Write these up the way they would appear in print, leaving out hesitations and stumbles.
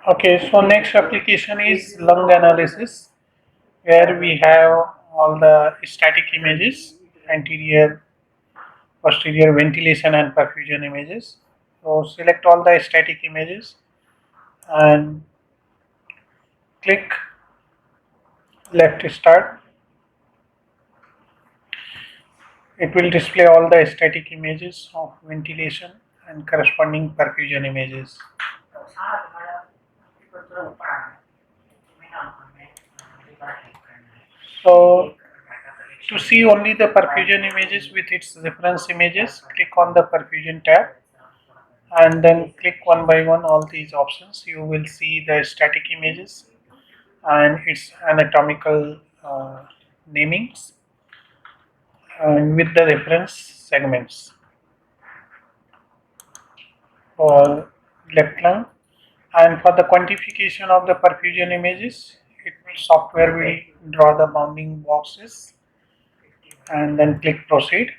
Okay, so next application is lung analysis, where we have all the static images, anterior, posterior ventilation and perfusion images. So select all the static images and click left start. It will display all the static images of ventilation and corresponding perfusion images. So to see only the perfusion images with its reference images, click on the perfusion tab and then click one by one all these options. You will see the static images and its anatomical namings and with the reference segments for left lung. And for the quantification of the perfusion images, software will draw the bounding boxes and then click proceed.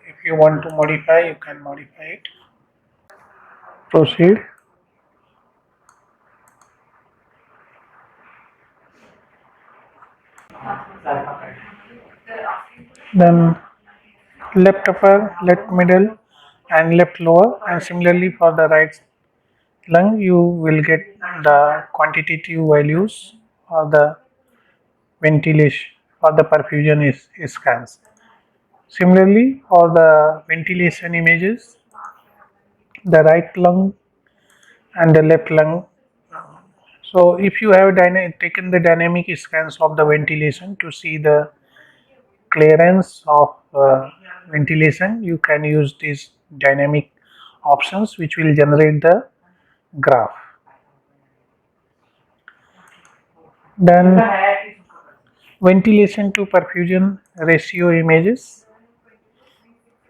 If you want to modify, you can modify it. Proceed. Then left upper, left middle and left lower, and similarly for the right lung you will get the quantitative values or the ventilation or the perfusion is scans. Similarly for the ventilation images, the right lung and the left lung. So if you have taken the dynamic scans of the ventilation to see the clearance of ventilation, you can use these dynamic options which will generate the graph. Then ventilation to perfusion ratio images,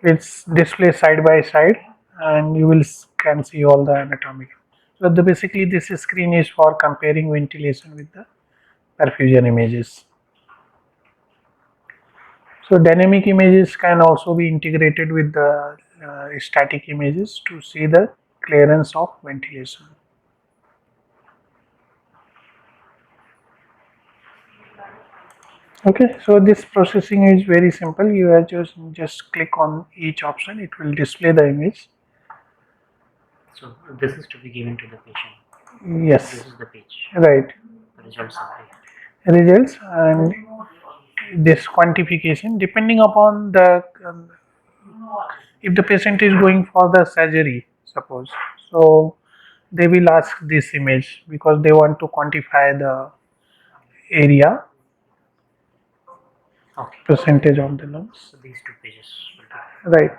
it's displayed side by side and you will can see all the anatomical. So basically this screen is for comparing ventilation with the perfusion images. So dynamic images can also be integrated with the static images to see the clearance of ventilation. Okay, so this processing is very simple. You have just click on each option, it will display the image. So this is to be given to the patient. Yes. This is the page. Right. The results are there. Results and this quantification depending upon the if the patient is going for the surgery, suppose, so they will ask this image because they want to quantify the area. Okay. Percentage of the lungs. So these two pages. Right.